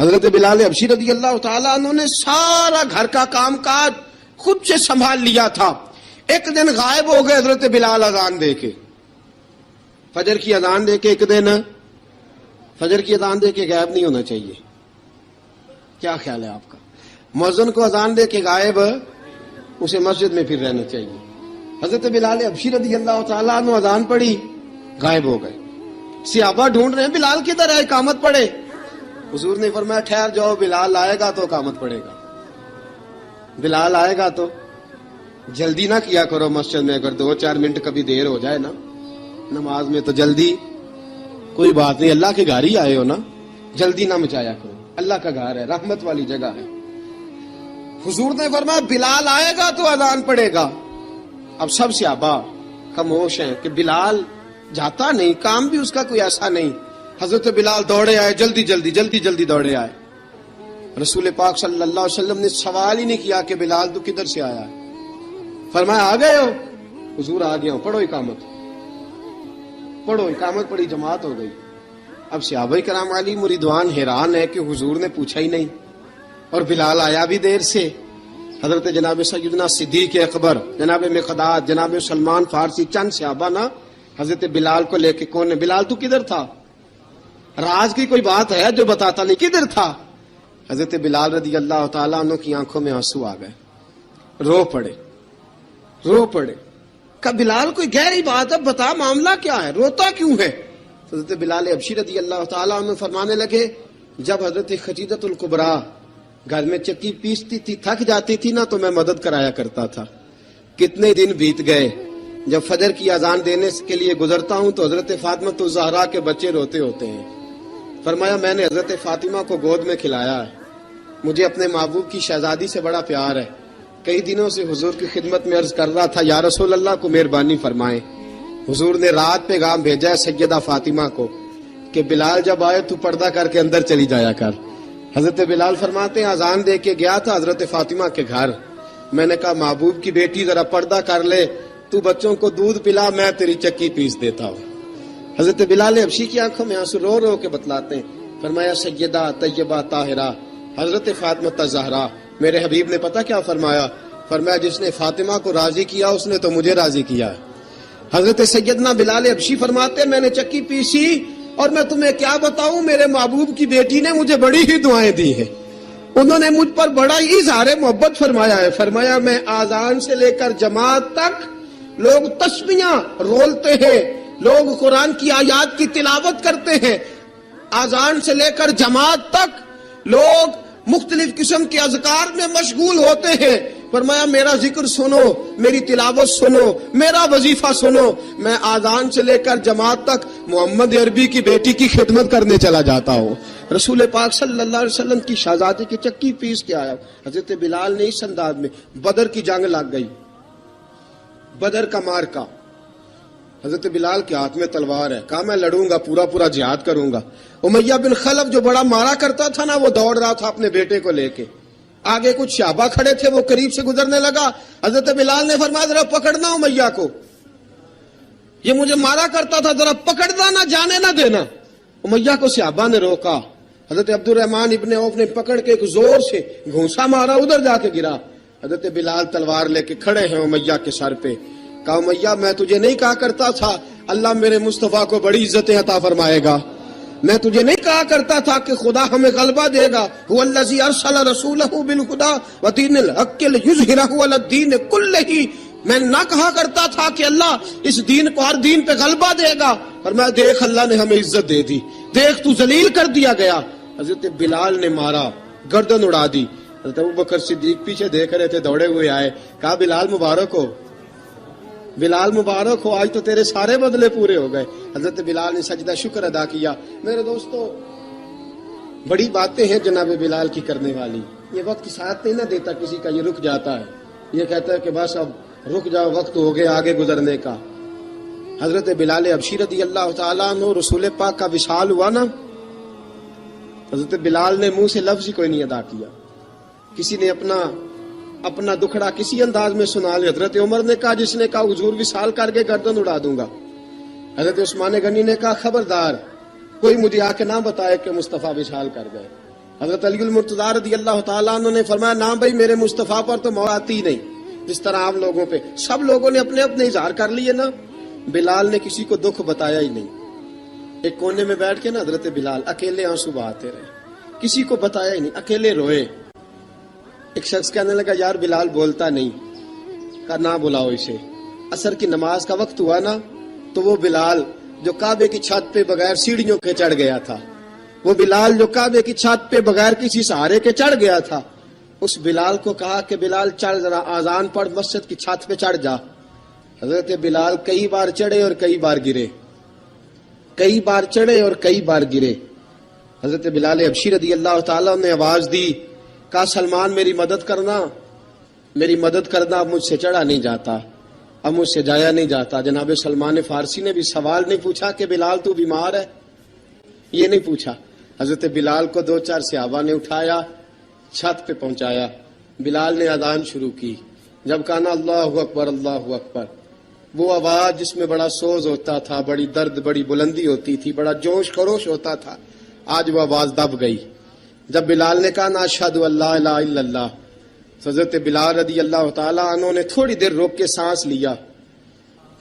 حضرت بلال حبشی رضی اللہ تعالیٰ عنہ نے سارا گھر کا کام کاج خود سے سنبھال لیا تھا. ایک دن غائب ہو گئے حضرت بلال اذان دے کے, فجر کی اذان دے کے. ایک دن فجر کی اذان دے کے غائب نہیں ہونا چاہیے. کیا خیال ہے آپ کا؟ مؤذن کو اذان دے کے غائب, اسے مسجد میں پھر رہنا چاہیے. حضرت بلال حبشی رضی اللہ تعالیٰ عنہ اذان پڑھی, غائب ہو گئے. صحابہ ڈھونڈ رہے ہیں بلال کدھر ہے, اقامت پڑھے. حضور نے فرمایا ٹھہر جاؤ, بلال آئے گا تو اقامت پڑھے گا. بلال آئے گا تو جلدی نہ کیا کرو مسجد میں. اگر 2-4 منٹ کبھی دیر ہو جائے نا نماز میں تو جلدی کوئی بات نہیں, اللہ کے گھر ہی آئے ہو نا, جلدی نہ مچایا کرو. اللہ کا گھر ہے, رحمت والی جگہ ہے. حضور نے فرمایا بلال آئے گا تو اذان پڑھے گا. اب سب صحابہ خاموش ہیں کہ بلال جاتا نہیں, کام بھی اس کا کوئی ایسا نہیں. حضرت بلال دوڑے آئے, جلدی دوڑے آئے. رسول پاک صلی اللہ علیہ وسلم نے سوال ہی نہیں کیا کہ بلال تو کدھر سے آیا ہے. فرمایا آ گئے ہو؟ حضور آ گیا ہوں. پڑھو اقامت پڑھی, جماعت ہو گئی. اب صحابہ کرام علی مریدوان حیران ہے کہ حضور نے پوچھا ہی نہیں اور بلال آیا بھی دیر سے. حضرت جناب سیدنا صدیق اکبر, جناب مقداد, جناب سلمان فارسی, چند صحابہ نا حضرت بلال کو لے کے, کون ہے بلال تو کدھر تھا؟ راز کی کوئی بات ہے جو بتاتا نہیں, کدھر تھا؟ حضرت بلال رضی اللہ تعالیٰ عنہ کی آنکھوں میں آنسو آ گئے, رو پڑے. کہ بلال کوئی گہری بات ہے, بتا معاملہ کیا ہے, روتا کیوں ہے؟ حضرت بلال حبشی رضی اللہ تعالیٰ عنہ فرمانے لگے جب حضرت خدیجہ الکبریٰ گھر میں چکی پیستی تھی, تھک جاتی تھی نا, تو میں مدد کرایا کرتا تھا. کتنے دن بیت گئے, جب فجر کی اذان دینے کے لیے گزرتا ہوں تو حضرت فاطمہ الزہرا کے بچے روتے ہوتے ہیں. فرمایا میں نے حضرت فاطمہ کو گود میں کھلایا ہے. مجھے اپنے محبوب کی شہزادی سے بڑا پیار ہے. کئی دنوں سے حضور کی خدمت میں عرض کر رہا تھا یا رسول اللہ کو مہربانی فرمائیں. حضور نے رات پیغام بھیجا ہے سیدہ فاطمہ کو کہ بلال جب آئے تو پردہ کر کے اندر چلی جایا کر. حضرت بلال فرماتے ہیں اذان دے کے گیا تھا حضرت فاطمہ کے گھر. میں نے کہا محبوب کی بیٹی ذرا پردہ کر لے, تو بچوں کو دودھ پلا, میں تیری چکی پیس دیتا ہوں. حضرت بلال حبشی کی آنکھوں میں آنسو رو رو کے بتلاتے ہیں. فرمایا سیدہ طیبہ طاہرہ حضرت فاطمہ الزہرا, میرے حبیب نے پتہ کیا فرمایا؟ فرمایا جس نے فاطمہ کو راضی کیا اس نے تو مجھے راضی کیا. حضرت سیدنا بلال حبشی فرماتے میں نے چکی پیسی اور میں تمہیں کیا بتاؤں, میرے محبوب کی بیٹی نے مجھے بڑی ہی دعائیں دی ہیں. انہوں نے مجھ پر بڑا ہی اظہار محبت فرمایا ہے. فرمایا میں آذان سے لے کر جماعت تک لوگ تسبیحاں رولتے ہیں, لوگ قرآن کی آیات کی تلاوت کرتے ہیں. آذان سے لے کر جماعت تک لوگ مختلف قسم کے اذکار میں مشغول ہوتے ہیں. فرمایا میرا ذکر سنو, میری تلاوت سنو, میرا وظیفہ سنو. میں آذان سے لے کر جماعت تک محمد عربی کی بیٹی کی خدمت کرنے چلا جاتا ہوں. رسول پاک صلی اللہ علیہ وسلم کی شہزادی کی چکی پیس کے آیا. حضرت بلال نے اس انداز میں, بدر کی جنگ لگ گئی, بدر کا مارکا, حضرت بلال کے ہاتھ میں تلوار ہے. کہا میں لڑوں گا, پورا جہاد کروں گا. امیہ بن خلف جو بڑا مارا کرتا تھا نا, وہ دوڑ رہا تھا اپنے بیٹے کو لے کے. آگے کچھ صحابہ کھڑے تھے, وہ قریب سے گزرنے لگا. حضرت بلال نے فرمایا ذرا پکڑنا امیہ کو, یہ مجھے مارا کرتا تھا, ذرا پکڑنا, نہ جانے نہ دینا. امیہ کو صحابہ نے روکا. حضرت عبد الرحمن ابن عوف نے پکڑ کے ایک زور سے گھونسا مارا, ادھر جا کے گرا. حضرت بلال تلوار لے کے کھڑے ہیں امیہ کے سر پہ. کہا امیہ میں تجھے نہیں کہا کرتا تھا اللہ میرے مصطفیٰ کو بڑی عزتیں عطا فرمائے گا؟ میں تجھے نہیں کہا کرتا تھا کہ خدا ہمیں غلبہ دے گا؟ هو الذی ارسل رسولہ بالہدی ودین الحق لیظہرہ علی الدین کلہ. میں نہ کہا کرتا تھا کہ اللہ اس دین کو ہر دین پہ غلبہ دے گا, اور میں دیکھ اللہ نے ہمیں عزت دے دی, دیکھ تو ذلیل کر دیا گیا. حضرت بلال نے مارا, گردن اڑا دی. حضرت ابوبکر صدیق پیچھے دیکھ رہے تھے, دوڑے ہوئے آئے. کہا بلال مبارک ہو, بلال مبارک ہو, آج تو تیرے سارے بدلے پورے ہو گئے. حضرت بلال نے سجدہ شکر ادا کیا. میرے دوستو بڑی باتیں ہیں جناب بلال کی کرنے والی. یہ وقت ساتھ نہیں نہ دیتا کسی کا, یہ رک جاتا ہے, یہ کہتا ہے کہ بس اب رک جاؤ, وقت ہو گیا آگے گزرنے کا. حضرت بلال حبشی رضی اللہ تعالیٰ عنہ رسول پاک کا وصال ہوا نا, حضرت بلال نے منہ سے لفظ ہی کوئی نہیں ادا کیا. کسی نے اپنا دکھڑا کسی انداز میں سنا لیا. حضرت عمر نے کہا, جس نے کہا حضور وصال کر کے گردن اڑا دوں گا. حضرت عثمان غنی نے کہا خبردار کوئی مجھے آ کے نہ بتائے کہ مصطفیٰ وصال کر گئے. حضرت علی المرتضیٰ رضی اللہ تعالیٰ عنہ نے فرمایا نہ بھائی میرے مصطفیٰ پر تو موت آتی ہی نہیں، جس طرح عام لوگوں پہ سب لوگوں نے اپنے اپنے اظہار کر لیے نا، بلال نے کسی کو دکھ بتایا ہی نہیں. ایک کونے میں بیٹھ کے نا حضرت بلال اکیلے آنسو بہاتے رہے، کسی کو بتایا ہی نہیں، اکیلے روئے. ایک شخص کہنے لگا یار بلال بولتا نہیں، کہا نہ بلاؤ اسے. عصر کی نماز کا وقت ہوا نا تو وہ بلال جو کعبے کی چھت پہ بغیر سیڑھیوں کے چڑھ گیا تھا، وہ بلال جو کعبے کی چھت پہ بغیر کسی سہارے کے چڑھ گیا تھا، اس بلال کو کہا کہ بلال چڑھ ذرا آذان پڑھ، مسجد کی چھت پہ چڑھ جا. حضرت بلال کئی بار چڑھے اور کئی بار گرے، کئی بار چڑھے اور کئی بار گرے. حضرت بلال حبشی رضی اللہ تعالیٰ نے آواز دی، کہا سلمان میری مدد کرنا، میری مدد کرنا، اب مجھ سے چڑھا نہیں جاتا، اب مجھ سے جایا نہیں جاتا. جناب سلمان فارسی نے بھی سوال نہیں پوچھا کہ بلال تو بیمار ہے، یہ نہیں پوچھا. حضرت بلال کو دو چار صحابہ نے اٹھایا، چھت پہ پہنچایا. بلال نے اذان شروع کی. جب کہا نا اللہ اکبر اللہ اکبر، وہ آواز جس میں بڑا سوز ہوتا تھا، بڑی درد، بڑی بلندی ہوتی تھی، بڑا جوش خروش ہوتا تھا، آج وہ آواز دب گئی. جب بلال نے کہا نا اشہد ان لا الہ الا اللہ، حضرت بلال رضی اللہ تعالیٰ عنہ نے تھوڑی دیر روک کے سانس لیا.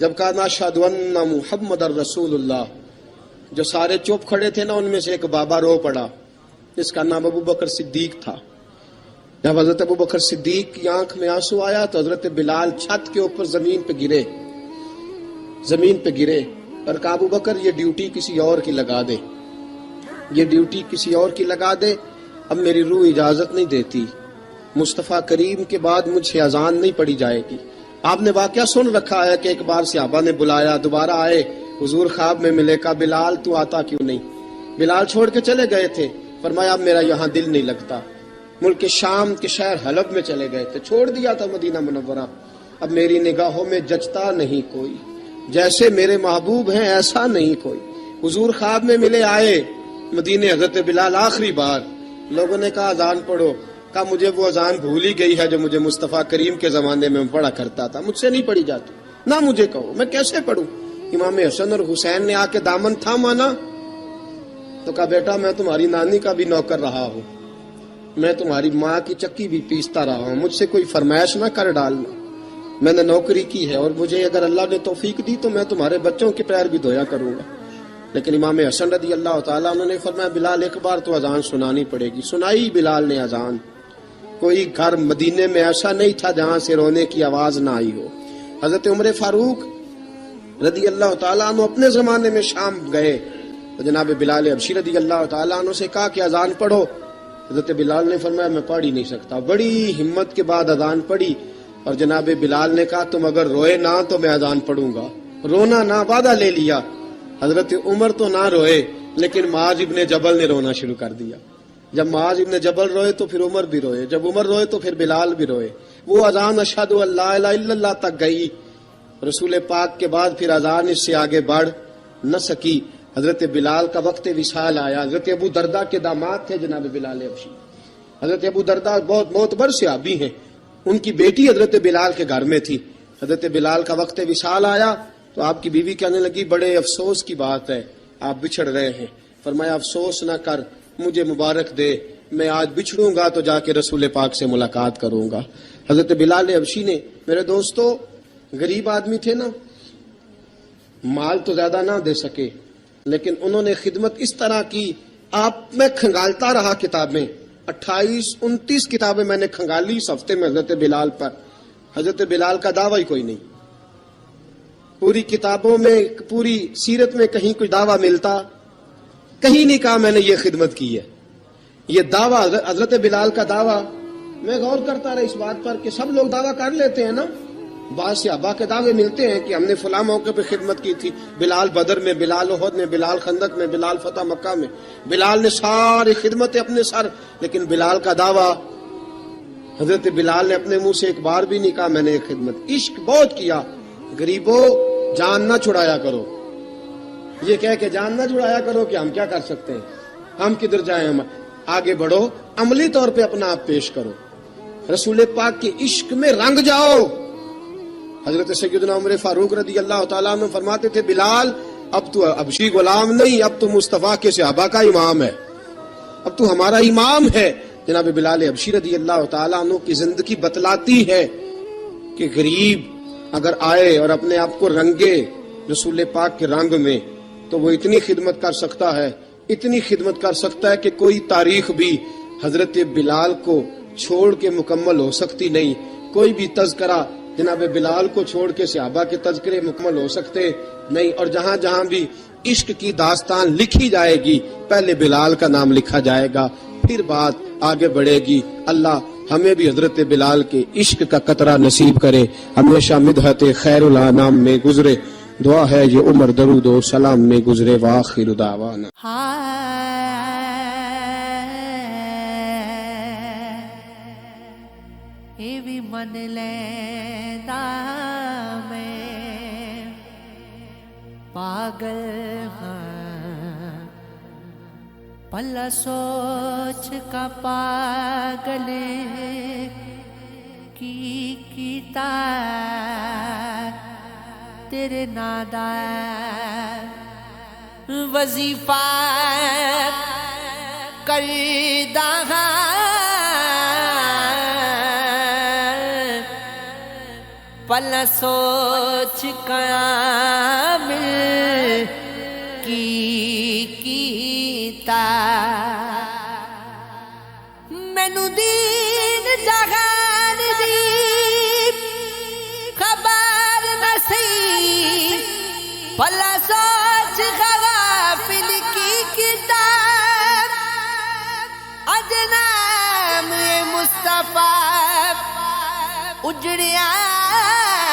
جب کہا نا اشہد ان محمد الرسول اللہ، جو سارے چپ کھڑے تھے نا ان میں سے ایک بابا رو پڑا جس کا نام ابو بکر صدیق تھا. جب حضرت ابو بکر صدیق کی آنکھ میں آنسو آیا تو حضرت بلال چھت کے اوپر زمین پہ گرے، زمین پہ گرے اور کہا ابو بکر یہ ڈیوٹی کسی اور کی لگا دے، یہ ڈیوٹی کسی اور کی لگا دے، اب میری روح اجازت نہیں دیتی، مصطفیٰ کریم کے بعد مجھے اذان نہیں پڑھی جائے گی. آپ نے واقعہ سن رکھا ہے کہ ایک بار صحابہ نے بلایا، دوبارہ آئے، حضور خواب میں ملے، کہا بلال تو آتا کیوں نہیں؟ بلال چھوڑ کے چلے گئے تھے. فرمایا اب میرا یہاں دل نہیں لگتا. ملک شام کے شہر حلب میں چلے گئے تھے، چھوڑ دیا تھا مدینہ منورہ، اب میری نگاہوں میں جچتا نہیں کوئی، جیسے میرے محبوب ہیں ایسا نہیں کوئی. حضور خواب میں ملے، آئے مدینے. حضرت بلال آخری بار، لوگوں نے کہا اذان پڑھو، کہا مجھے وہ اذان بھول ہی گئی ہے جو مجھے مصطفیٰ کریم کے زمانے میں پڑھا کرتا تھا، مجھ سے نہیں پڑھی جاتی، نہ مجھے کہو، میں کیسے پڑھوں؟ امام حسن اور حسین نے آ کے دامن تھاما نا تو کہا بیٹا میں تمہاری نانی کا بھی نوکر رہا ہوں، میں تمہاری ماں کی چکی بھی پیستا رہا ہوں، مجھ سے کوئی فرمائش نہ کر ڈالنا، میں نے نوکری کی ہے اور مجھے اگر اللہ نے توفیق دی تو میں تمہارے بچوں کے پیر بھی دھویا کروں گا. لیکن امام حسن رضی اللہ تعالیٰ انہوں نے فرمایا بلال ایک بار تو اذان سنانی پڑے گی. سنائی بلال نے اذان. کوئی گھر مدینے میں ایسا نہیں تھا جہاں سے رونے کی آواز نہ آئی ہو. حضرت عمر فاروق رضی اللہ تعالیٰ عنہ اپنے زمانے میں شام گئے تو جناب بلال حبشی رضی اللہ تعالیٰ عنہ سے کہا کہ اذان پڑھو. حضرت بلال نے فرمایا میں پڑھ ہی نہیں سکتا. بڑی ہمت کے بعد اذان پڑھی اور جناب بلال نے کہا تم اگر روئے نہ تو میں اذان پڑھوں گا. رونا نہ، وعدہ لے لیا. حضرت عمر تو نہ روئے لیکن معاذ ابن جبل نے رونا شروع کر دیا. جب معاذ ابن جبل روئے تو پھر عمر بھی روئے، جب عمر روئے تو پھر بلال بھی روئے. وہ اذان اشہد ان لا الہ الا اللہ تک گئی. رسول پاک کے بعد پھر اذان اس سے آگے بڑھ نہ سکی. حضرت بلال کا وقت وصال آیا. حضرت ابو درداء کے داماد تھے جناب بلال حبشی. حضرت ابو درداء بہت معتبر صحابی ہیں، ان کی بیٹی حضرت بلال کے گھر میں تھی. حضرت بلال کا وقت وصال آیا تو آپ کی بیوی کہنے لگی بڑے افسوس کی بات ہے، آپ بچھڑ رہے ہیں. فرمایا افسوس نہ کر، مجھے مبارک دے، میں آج بچھڑوں گا تو جا کے رسول پاک سے ملاقات کروں گا. حضرت بلال حبشی نے، میرے دوستو، غریب آدمی تھے نا، مال تو زیادہ نہ دے سکے لیکن انہوں نے خدمت اس طرح کی. آپ میں کھنگالتا رہا کتابیں، 28-29 کتابیں میں نے کھنگالی اس ہفتے میں حضرت بلال پر. حضرت بلال کا دعویٰ ہی کوئی نہیں. پوری کتابوں میں، پوری سیرت میں کہیں کوئی دعویٰ ملتا؟ کہیں نہیں کہا میں نے یہ خدمت کی ہے. یہ دعویٰ حضرت بلال کا دعویٰ، میں غور کرتا رہا اس بات پر کہ سب لوگ دعویٰ کر لیتے ہیں نا. بعض صحابہ کے دعوے ملتے ہیں کہ ہم نے فلاں موقع پہ خدمت کی تھی، بلال بدر میں، بلال احد میں، بلال خندق میں، بلال فتح مکہ میں. بلال نے ساری خدمتیں اپنے سر، لیکن بلال کا دعویٰ، حضرت بلال نے اپنے منہ سے ایک بار بھی نہیں کہا میں نے یہ خدمت. عشق بہت کیا. غریبوں جان نہ چھڑایا کرو، یہ کہہ کے جان نہ چھڑایا کرو کہ ہم کیا کر سکتے ہیں، ہم کدھر جائیں، ہم آگے بڑھو، عملی طور پہ اپنا آپ پیش کرو، رسول پاک کے عشق میں رنگ جاؤ. حضرت سیدنا عمر فاروق رضی اللہ تعالیٰ عنہ فرماتے تھے بلال اب تو حبشی غلام نہیں، اب تو مصطفیٰ کے صحابہ کا امام ہے. اب تو ہمارا امام ہے. جناب بلال حبشی رضی اللہ تعالیٰ عنہ کی زندگی بتلاتی ہے کہ غریب اگر آئے اور اپنے آپ کو رنگے رسول پاک کے رنگ میں تو وہ اتنی خدمت کر سکتا ہے، اتنی خدمت کر سکتا ہے کہ کوئی تاریخ بھی حضرت بلال کو چھوڑ کے مکمل ہو سکتی نہیں. کوئی بھی تذکرہ جناب بلال کو چھوڑ کے صحابہ کے تذکرے مکمل ہو سکتے نہیں. اور جہاں جہاں بھی عشق کی داستان لکھی جائے گی پہلے بلال کا نام لکھا جائے گا، پھر بات آگے بڑھے گی. اللہ ہمیں بھی حضرت بلال کے عشق کا قطرہ نصیب کرے، ہمیشہ مدحت خیر الانام میں گزرے. دعا ہے یہ عمر درود و سلام میں گزرے. وآخر دعوانا یہ بھی من لینا میں پاگل ہاں، پلا سوچ کا پاگل کی کیتا تیرے نادا وظیفہ کردہ پلا سوچ کامل کیتا مینو دین جہان دی خبر نصیب پلا سوچ غافل کیتا اجنام مصطفیٰ اجڑیا